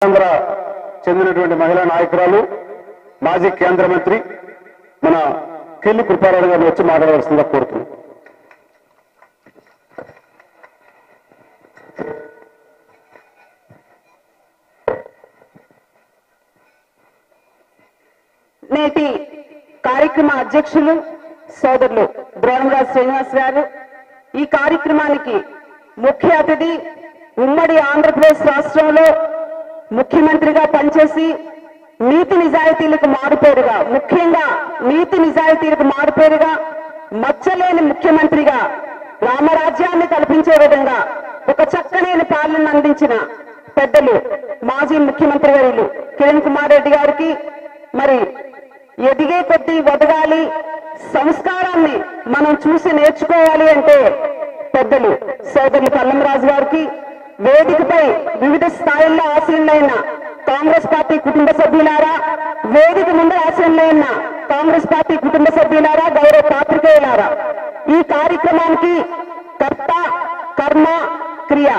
ఆంధ్ర చెందినటువంటి మహిళా నాయకురాలు మాజీ కేంద్ర మంత్రి మన కిల్లి కృపారావు గారిని వచ్చి మాట్లాడవలసిందిగా కోరుతున్నాను. నేటి కార్యక్రమ అధ్యక్షులు సోదరులు ద్రోణంరాజు శ్రీనివాస్ గారు, ఈ కార్యక్రమానికి ముఖ్య అతిథి ఉమ్మడి ఆంధ్రప్రదేశ్ రాష్ట్రంలో ముఖ్యమంత్రిగా పనిచేసి నీతి నిజాయితీలకు మారుపేరుగా, ముఖ్యంగా నీతి నిజాయితీలకు మారుపేరుగా మచ్చలేని ముఖ్యమంత్రిగా రామరాజ్యాన్ని కల్పించే విధంగా ఒక చక్కనైన పాలన అందించిన పెద్దలు మాజీ ముఖ్యమంత్రి వర్యులు కిరణ్ కుమార్ రెడ్డి గారికి, మరి ఎదిగే కొద్దీ వదగాలి, సంస్కారాన్ని మనం చూసి నేర్చుకోవాలి అంటే పెద్దలు సోదరులు కల్లంరాజు గారికి, వేదికపై వివిధ స్థాయిల్లో ఆశీనులైన కాంగ్రెస్ పార్టీ కుటుంబ సభ్యులారా, వేదిక ముందు ఆశీనులైన కాంగ్రెస్ పార్టీ కుటుంబ సభ్యులారా, గౌరవ పాత్రికేయులారా, ఈ కార్యక్రమానికి కర్త కర్మ క్రియ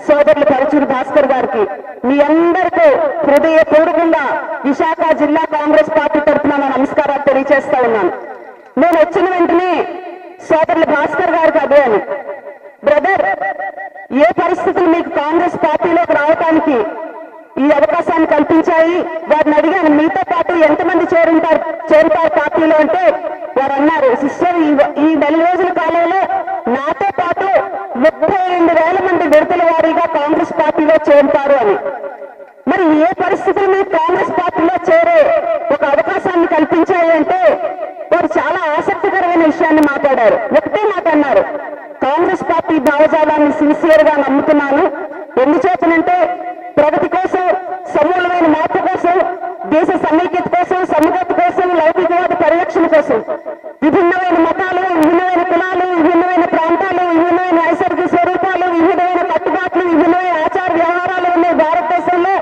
సోదరులు పరచూరి భాస్కర్ గారికి మీ అందరికీ హృదయపూర్వకంగా విశాఖ జిల్లా కాంగ్రెస్ పార్టీ తరఫున నమస్కారాలు తెలియజేస్తా ఉన్నాను. నేను వచ్చిన వెంటనే సోదరులు భాస్కర్ గారికి అదే అని, బ్రదర్, ఏ పరిస్థితులు మీకు కాంగ్రెస్ పార్టీలోకి రావడానికి ఈ అవకాశాన్ని కల్పించాయి? వారిని అడిగాను, మీతో పాటు ఎంతమంది చేరుతారు పార్టీలో అంటే వారు అన్నారు, సిస్టర్, ఈ 4 రోజుల కాలంలో నాతో పాటు 32,000 మంది విడతల వారీగా కాంగ్రెస్ పార్టీలో చేరుతారు అని. మరి ఏ పరిస్థితులు మీకు కాంగ్రెస్ పార్టీలో చేరే ఒక అవకాశాన్ని కల్పించాయి అంటే వారు చాలా ఆసక్తికరమైన విషయాన్ని మాట్లాడారు. ఒకటే మాట అన్నారు, కాంగ్రెస్ పార్టీ భావజాలాన్ని సిన్సియర్ గా నమ్ముతున్నాను. ఎందుచేతనంటే ప్రగతి కోసం, సమూలమైన మార్పు కోసం, దేశ సమైక్యత కోసం, సమగ్రత కోసం, లౌకికవాద పరిరక్షణ కోసం విభిన్నమైన మతాలు, విభిన్నమైన కులాలు, విభిన్నమైన ప్రాంతాలు, విభిన్నమైన నైసర్గిక స్వరూపాలు, వివిధమైన కట్టుబాట్లు, విభిన్నమైన ఆచార వ్యవహారాలు ఉన్నాయి భారతదేశంలో.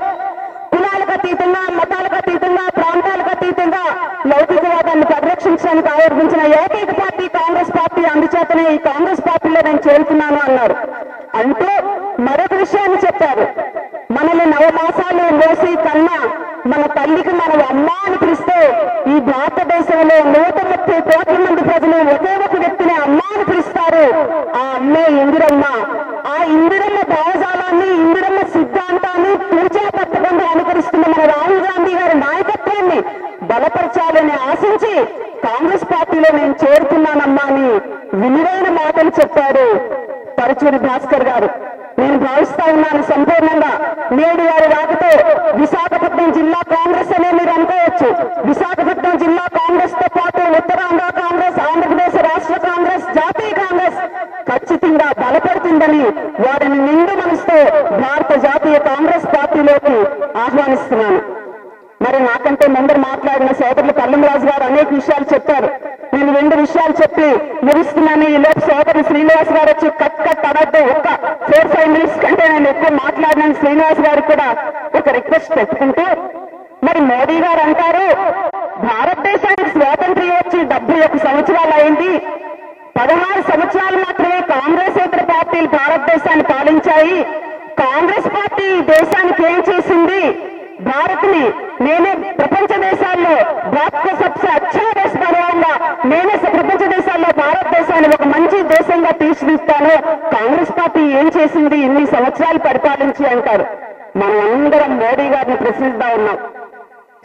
కులాలకు అతీతంగా, మతాలకు అతీతంగా, ప్రాంతాలకు అతీతంగా లౌకికవాదాన్ని పరిరక్షించడానికి ఆవిర్భించిన ఏకైక పార్టీ కాంగ్రెస్ పార్టీ. అందుచేతనే ఈ కాంగ్రెస్ పార్టీలో నేను చేరుతున్నాను అన్నారు. అంటూ మరొక విషయాన్ని చెప్పారు, మనల్ని 9 మాసాలు మోసి కన్నా మన తల్లికి మనం అమ్మ అని పిలిస్తే ఈ భారతదేశంలో 130 కోట్ల మంది ప్రజలు ఒకే ఒక వ్యక్తిని అమ్మ అని పిలుస్తారు. ఆ అమ్మే ఇందిరమ్మ. ఆ ఇందిరమ్మ భావజాలాన్ని, ఇందిరమ్మ సిద్ధాంతాన్ని పూజా పట్టకుండా అనుకరిస్తున్న మన రాహుల్ గాంధీ గారి నాయకత్వాన్ని బలపరచాలని ఆశించి కాంగ్రెస్ పార్టీలో నేను చేరుతున్నానమ్మా అని విలువైన మాటలు చెప్పారు పరచూరి భాస్కర్ గారు. నేను భావిస్తా ఉన్నాను, సంపూర్ణంగా నేడు వారి రాకతో విశాఖపట్నం జిల్లా కాంగ్రెస్ అనే మీరు అనుకోవచ్చు. విశాఖపట్నం జిల్లా కాంగ్రెస్ తో పాటు ఉత్తరాంధ్ర కాంగ్రెస్, ఆంధ్రప్రదేశ్ రాష్ట్ర కాంగ్రెస్, జాతీయ కాంగ్రెస్ ఖచ్చితంగా బలపడుతుందని వారిని నిండు మనసుతో భారత జాతీయ కాంగ్రెస్ పార్టీలోకి ఆహ్వానిస్తున్నాను. మరి నాకంటే ముందర మాట్లాడిన సోదరులు కల్లంరాజు గారు అనేక విషయాలు చెప్పారు. నేను 2 విషయాలు చెప్పి ముగిస్తున్నాను. ఈ లోపు సోదరు శ్రీనివాస్ గారు వచ్చి కట్ అనద్దు, ఒక్క 4-5 మినిట్స్ కంటే నేను ఎక్కువ మాట్లాడిన శ్రీనివాస్ గారికి కూడా ఒక రిక్వెస్ట్ పెట్టుకుంటూ, మరి మోడీ గారు అంటారు భారతదేశానికి స్వాతంత్ర్యం వచ్చి 71 సంవత్సరాలు అయింది, 16 సంవత్సరాలు మాత్రమే కాంగ్రెసేతర పార్టీలు భారతదేశాన్ని పాలించాయి. కాంగ్రెస్ పార్టీ దేశానికి ఏం చేసింది? భారత్ని నేనే ప్రపంచ దేశాల్లో భారత్ సబ్సే అచ్చా దేశ బనవాంగా, నేనే ప్రపంచ దేశాల్లో భారతదేశాన్ని ఒక మంచి దేశంగా తీర్చిదిస్తాను. కాంగ్రెస్ పార్టీ ఏం చేసింది ఇన్ని సంవత్సరాలు పరిపాలించి అంటారు. మనం అందరం మోడీ గారిని ప్రశ్నిస్తా ఉన్నాం.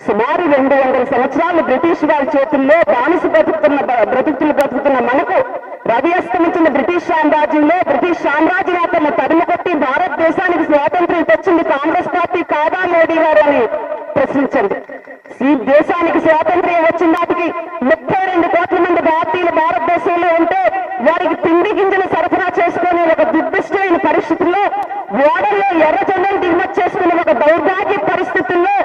సుమారు 200 సంవత్సరాలు బ్రిటిష్ వారి చేతుల్లో బానిస బ్రతుకుతున్న మనకు రవి అస్తమించిన బ్రిటిష్ సామ్రాజ్యంలో బ్రిటిష్ సామ్రాజ్యవాదులను తరిమికొట్టి భారతదేశానికి స్వాతంత్ర్యం తెచ్చింది కాంగ్రెస్ పార్టీ కాదా మోడీ గారు అని ప్రశ్నించండి. ఈ దేశానికి స్వాతంత్ర్యం వచ్చిన నాటికి 32 కోట్ల మంది భారతీయులు భారతదేశంలో ఉంటే వారికి తిండి గింజలు సరఫరా చేసుకునే ఒక దుర్దిష్టమైన పరిస్థితుల్లో, ఓడల్లో ఎర్రజొన్నలు దిగుమతి చేసుకునే ఒక దౌర్భాగ్య పరిస్థితుల్లో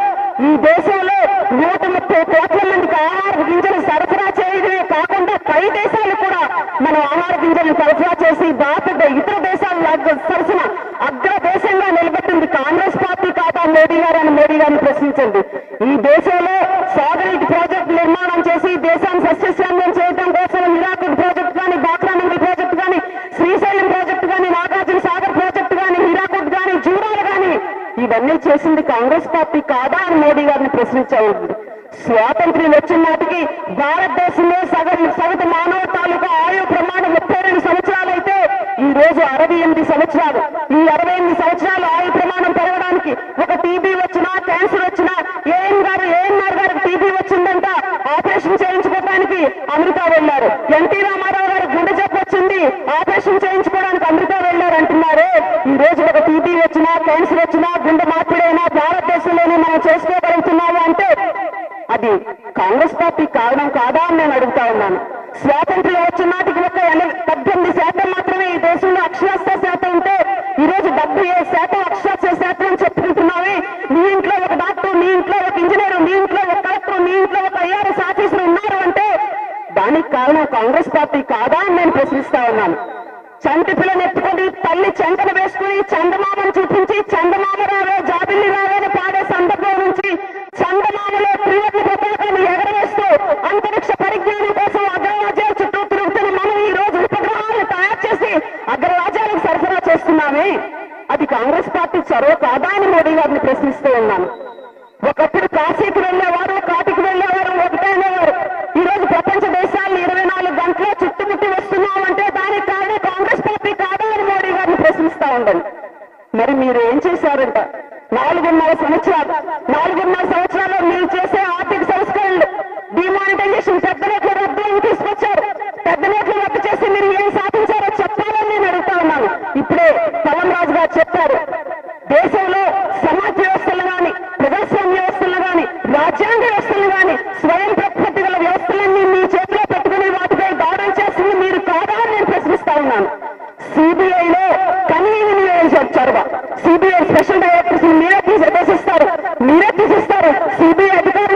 ఈ దేశంలో 130 కోట్ల మందికి ఆహార గింజలు సరఫరా చేయడమే కాకుండా పై దేశాలు కూడా మనం ఆహార గింజలను సరఫరా చేసి ఇతర దేశాలు సరసన అగ్ర దేశంగా నిలబెట్టింది కాంగ్రెస్ పార్టీ కాదా మోడీ గారు అని మోడీ గారిని ప్రశ్నించండి. ఈ దేశంలో సాగరీకి ప్రాజెక్టు నిర్మాణం చేసి దేశాన్ని సస్యశ్యామలం చేయడం కోసం హీరాకుడ్ ప్రాజెక్టు కానీ, బాక్రానంది ప్రాజెక్టు కానీ, శ్రీశైలం ప్రాజెక్టు కానీ, నాగార్జున సాగర్ ప్రాజెక్టు కానీ, హీరాకుడ్ కానీ, జూరాలు కానీ ఇవన్నీ చేసింది కాంగ్రెస్ కాంగ్రెస్ పార్టీ కాదా అని మోడీ గారిని ప్రశ్నించారు. స్వాతంత్ర్యం వచ్చిన నాటికి భారతదేశంలో సగటు మానవ తాలూకా ఆయు ప్రమాణం 32 సంవత్సరాలు అయితే ఈ రోజు 68 సంవత్సరాలు. ఈ 68 సంవత్సరాలు ఆయు ప్రమాణం పెరగడానికి ఒక టీబీ వచ్చినా, క్యాన్సర్ వచ్చినా, ఏఎన్ఆర్ గారికి టీబీ వచ్చిందంట, ఆపరేషన్ చేయించుకోవడానికి అమెరికా వెళ్లారు. ఎన్టీ రామారావు గారికి గుండె జబ్బు వచ్చింది, ఆపరేషన్ చేయించుకోవడానికి అమెరికా వెళ్లారు అంటున్నారే. ఈ రోజు ఒక టీబీ వచ్చినా, క్యాన్సర్ వచ్చినా, గుండె మార్పిడైనా భారతదేశంలోనే మనం చేసుకోగలుగుతున్నాము అంటే అది కాంగ్రెస్ పార్టీ కారణం కాదా అని నేను అడుగుతా ఉన్నాను. స్వాతంత్ర్యం వచ్చిన నాటికి ఒక 18% మాత్రమే ఈ దేశంలో అక్షరాస్యత శాతం ఉంటే ఈ రోజు 77% అక్షరాస్యత శాతం అని చెప్పుకుంటున్నామే. మీ ఇంట్లో ఒక డాక్టర్, మీ ఇంట్లో ఒక ఇంజనీర్, మీ ఇంట్లో ఒక కలెక్టర్, మీ ఇంట్లో ఒక ఐఆర్ఎస్ ఆఫీసర్ ఉన్నారు అంటే దానికి కారణం కాంగ్రెస్ పార్టీ కాదా అని నేను ప్రశ్నిస్తా ఉన్నాను. చంటి పిల్లని ఎత్తుకొని తల్లి చెంకను వేసుకుని చందమామను చూపించి చందమామ రావే జాబిల్లి రావే పాడే సందర్భం నుంచి చందమామలో త్రివర్ణ పతాకాన్ని ఎగరవేస్తూ అంతరిక్ష పరిజ్ఞానం కోసం అగ్రరాజ్యాల చుట్టూ తిరుగుతున్న మనం ఈ రోజు ఉపగ్రహాలను తయారు చేసి అగ్రరాజ్యాలకు సరఫరా చేస్తున్నామే. అది కాంగ్రెస్ పార్టీ చొరవ కాదా అని మోడీ గారిని ప్రశ్నిస్తూ ఉన్నాను. ఒకప్పుడు కాశీకి వెళ్లేవారు, కాటికి వెళ్లేవారు, ఒకటే అనేవారు. ఈ రోజు ప్రపంచ దేశాలను 24 గంటల్లో చుట్టుముట్టి వస్తున్నామంటే దానికి కారణం కాంగ్రెస్ పార్టీ కాదా అని మోడీ గారిని ప్రశ్నిస్తా ఉండండి. మరి మీరు ఏం చేశారంట? 4.5 సంవత్సరాల్లో మీరు చేసే ఆర్థిక సంస్కరణలు, డిమానిటైజేషన్, పెద్ద నోట్ల రద్దు తీసుకొచ్చారు. పెద్ద నోట్లు రద్దు చేసి మీరు ఏం సాధించారో చెప్పాలని నేను అడుగుతా ఉన్నాను. ఇప్పుడే పవన్ రాజు గారు చెప్పారు, దేశంలో సమాజ వ్యవస్థలు కానీ, ప్రజాస్వామ్య వ్యవస్థలు కానీ, రాజ్యాంగ వ్యవస్థలు కానీ, స్వయం ప్రతిపత్తి గల వ్యవస్థలన్నీ మీ చేతిలో పెట్టుకుని వాటిపై దాడులు చేస్తుంది మీరు కాదా అని నేను ప్రశ్నిస్తా ఉన్నాను. సిబిఐలో కనీవిని చొరవ, సిబిఐ స్పెషల్ డైరెక్టర్స్ మీరే తీసిస్తారు. సిబిఐ అధికారుల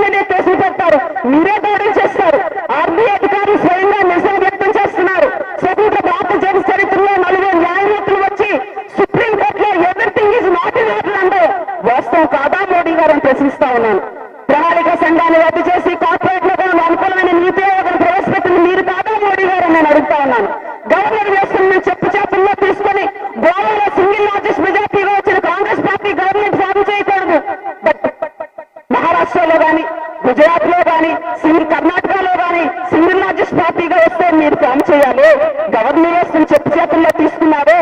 మీదే కేసులు పెడతారు, మీరే దాడులు చేస్తారు. ఆర్బీఐ అధికారులు స్వయంగా నిరసన వ్యక్తం చేస్తున్నారు. స్వతంత్ర భారత చరిత్రలో 4 న్యాయమూర్తులు వచ్చి సుప్రీంకోర్టులో everything is not in order అంటే వాస్తవం కాదా మోడీ గారిని ప్రశ్నిస్తా ఉన్నాను. ప్రణాళిక సంఘాన్ని రద్దు చేసి కార్పొరేట్లకు అనుకూలమైన నీతి ఆయోగం ప్రవేశపెట్టింది మీరు కాదా మోడీ గారిని నేను అడుగుతా ఉన్నాను. గవర్నర్ వ్యవస్థను చెప్పు చేతుల్లో తీసుకొని గోవాలో సింగిల్ లార్జెస్ట్ మెజార్టీగా వచ్చిన కాంగ్రెస్ పార్టీ గవర్నమెంట్ ఫామ్ చేయకూడదు. బట్ మహారాష్ట్రలో కానీ, గుజరాత్ లో కానీ, కర్ణాటకలో కానీ సింగిల్ లార్జెస్ట్ పార్టీగా వస్తే మీరు ఫామ్ చేయాలి. గవర్నర్ వ్యవస్థను చెప్పు చేతుల్లో తీసుకున్నారే.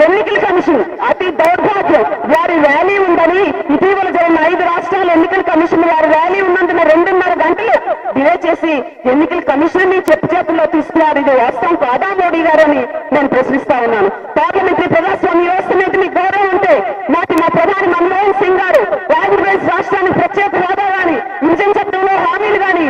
ఎన్నికల కమిషన్ అతి దౌర్భాగ్యం. వారి ర్యాలీ ఉందని ఇటీవల జరిగిన 5 రాష్ట్రాల ఎన్నికల కమిషన్ వారి ర్యాలీ ఉన్నందున 2.5 గంటలు డిలే చేసి ఎన్నికల కమిషన్ ని చెప్పు చేతుల్లో తీసుకున్నారు. ఇది వాస్తవం కాదా మోడీ గారని నేను ప్రశ్నిస్తా ఉన్నాను. పార్లమెంటరీ ప్రజాస్వామ్య వ్యవస్థ మీద మీకు గౌరవం ఉంటే నాటి మా ప్రధాని మన్మోహన్ సింగ్ గారు ఆంధ్రప్రదేశ్ రాష్ట్రానికి ప్రత్యేక హోదా కానీ, విభజన చట్టంలో హామీలు కానీ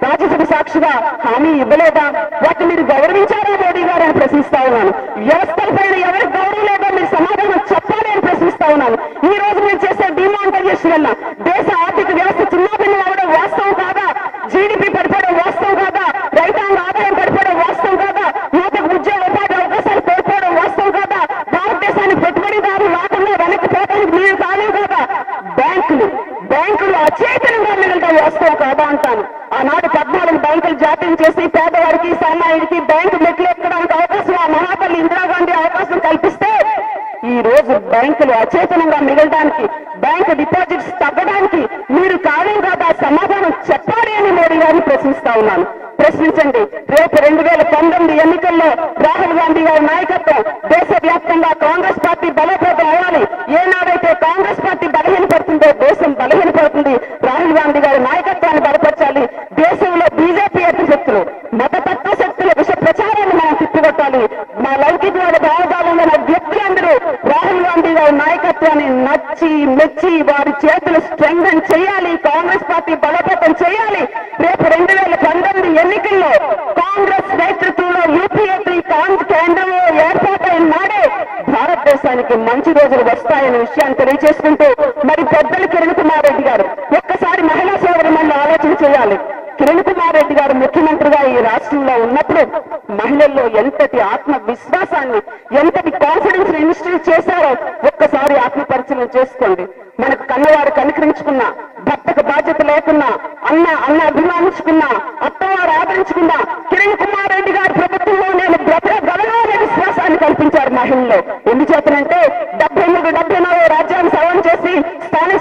రాజ్యసభ సాక్షిగా హామీ ఇవ్వలేదా? వాటిని మీరు గౌరవించారా మోడీ గారు అని ప్రశ్నిస్తా ఉన్నాను. వ్యవస్థలపైన ఎవరికి గౌరవం లేదో మీరు సమాధానం చెప్పాలి అని ప్రశ్నిస్తా ఉన్నాను. ఈ రోజు మీరు చేసే డిమానిటైజేషన్ వల్ల దేశ ఆర్థిక వ్యవస్థ చిన్నాభిన్నం అవడం వాస్తవం కాదా? జీడిపి పడిపోవడం వాస్తవం కాదా? రైతాంగ ఆదాయం పడిపోవడం వాస్తవం కాదా? యువతకు ఉద్యోగ ఉపాధి అవకాశాలు కోల్పోవడం వాస్తవం కాదా? భారతదేశానికి పెట్టుబడిదారులు రాకుండా వెనక్కి పోవడానికి మీరు కాలేవు కాదా? బ్యాంకులు అచేతనంగా మిగలడం వాస్తవం కాదా అంటాను. ఆనాడు 14 బ్యాంకులు జాతీయం చేసి పేదవారికి, సామాన్యుడికి బ్యాంకు మెట్లు ఎక్కడానికి అవకాశం ఆ మహాతల్లి ఇందిరాగాంధీ అవకాశం కల్పిస్తే ఈ రోజు బ్యాంకులు అచేతనంగా మిగలడానికి, బ్యాంకు డిపాజిట్స్ తగ్గడానికి మీరు కాలేం కాదా? సమాధానం చెప్పాలి అని మోడీ గారిని ప్రశ్నిస్తా ఉన్నాను. ప్రశ్నించండి. రేపు 2019 ఎన్నికల్లో రాహుల్ గాంధీ గారి నాయకత్వం దేశవ్యాప్తంగా కాంగ్రెస్ పార్టీ బలోపేతం అవ్వాలి. ఏనాడైతే కాంగ్రెస్ పార్టీ బలహీనపడుతుందో దేశం బలహీనపడుతుంది. రాహుల్ గాంధీ గారి నాయకత్వాన్ని బలపరచాలి. దేశంలో బీజేపీ శక్తులు, మతతత్వ శక్తుల విష ప్రచారాన్ని మనం తిప్పికొట్టాలి. మా లౌకికవాద భావజాలంలో ఉన్న వ్యక్తులందరూ రాహుల్ గాంధీ గారి నాయకత్వాన్ని నచ్చి మెచ్చి వారి చేతులు స్ట్రెంగ్థన్ చేయాలి. కాంగ్రెస్ పార్టీ బలోపేతం చేయాలి. రేపు 2019 ఎన్నికల్లో కాంగ్రెస్ నేతృత్వంలో యూపీఏ కేంద్రం ఏర్పాటైన నాడే భారతదేశానికి మంచి రోజులు వస్తాయనే విషయాన్ని తెలియజేసుకుంటూ మరి పెద్దలు కిరణ్ కుమార్ రెడ్డి గారు ఒక్కసారి మహిళా సోదరులను ఆలోచన చేయాలి. కిరణ్ కుమార్ రెడ్డి గారు ముఖ్యమంత్రిగా ఈ రాష్ట్రంలో ఉన్నప్పుడు మహిళల్లో ఎంతటి ఆత్మవిశ్వాసాన్ని, ఎంతటి కాన్ఫిడెన్స్ ఇన్స్టిల్ చేశారో ఒక్కసారి ఆత్మపరిశీలన చేసుకోండి. మనకు కన్నవారు కనికరించుకున్నా, భర్తకు బాధ్యత లేకున్నా, అన్న అభిమానించుకున్నా, అత్తవారు ఆదరించుకున్నా కిరణ్ కుమార్ రెడ్డి గారి ప్రభుత్వంలో నేను బ్రతకగలననే విశ్వాసాన్ని కల్పించారు మహిళల్లో. ఎందుచేతనంటే 73, 74 రాజ్యాన్ని సవరణ చేసి స్థానిక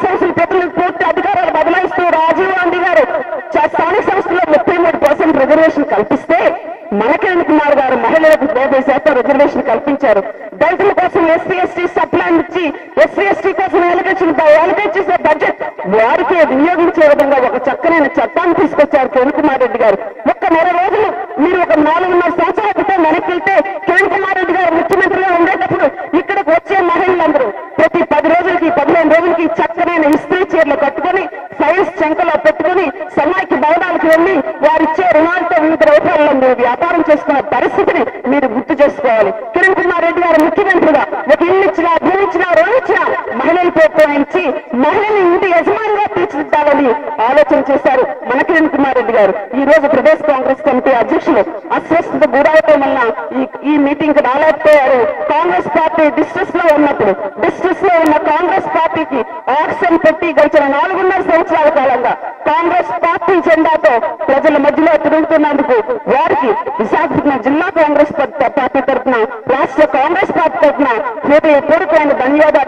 అలొకేట్ చేసే బడ్జెట్ వారికి వినియోగించే విధంగా ఒక చక్కనైన చట్టాన్ని తీసుకొచ్చారు కిరణ్ కుమార్ రెడ్డి గారు. ఒక్క నెల రోజులు మీరు ఒక 4.5 సంవత్సరాల క్రితం వెనక్కి వెళ్తే కిరణ్ కుమార్ రెడ్డి గారు ముఖ్యమంత్రిగా ఉండేటప్పుడు ఇక్కడికి వచ్చే మహిళలందరూ ప్రతి 10 రోజులకి 15 రోజులకి చక్కనైన ఇస్త్రీ చీరలు కట్టుకుని సైన్స్ చెంకలో పెట్టుకుని సమాఖ్య భవనాలకు వెళ్లి వారిచ్చే రుణాలతో వివిధ రూపాయల్లో మీరు వ్యాపారం చేసుకున్న పరిస్థితిని మీరు గుర్తు చేసుకోవాలి. కిరణ్ కుమార్ రెడ్డి గారు ముఖ్యమంత్రిగా ఒక ఇల్లు ఇచ్చినా, భూమి ఇచ్చినా, రుణం ఇచ్చినా మహిళలు ప్రోత్సహించి మహిళని ఇంటి యజమానిగా తీర్చిదిద్దాలని ఆలోచన చేశారు మన కిరణ్ కుమార్ రెడ్డి గారు. ఈ రోజు ప్రదేశ్ కాంగ్రెస్ కమిటీ అధ్యక్షులు అస్వస్థత గురవటం వల్ల ఈ మీటింగ్ కి రాలేకపోయారు. కాంగ్రెస్ పార్టీ డిస్ట్రెస్ లో ఉన్నప్పుడు డిస్ట్రెస్ లో ఉన్న కాంగ్రెస్ పార్టీకి ఆక్షన్ పెట్టి గడిచిన 4.5 సంవత్సరాల కాలంగా కాంగ్రెస్ పార్టీ జెండాతో ప్రజల మధ్యలో తిరుగుతున్నందుకు వారికి విశాఖపట్నం జిల్లా కాంగ్రెస్ పార్టీ తరఫున, రాష్ట్ర కాంగ్రెస్ పార్టీ తరఫున హృదయపూర్వకమైన ధన్యవాదాలు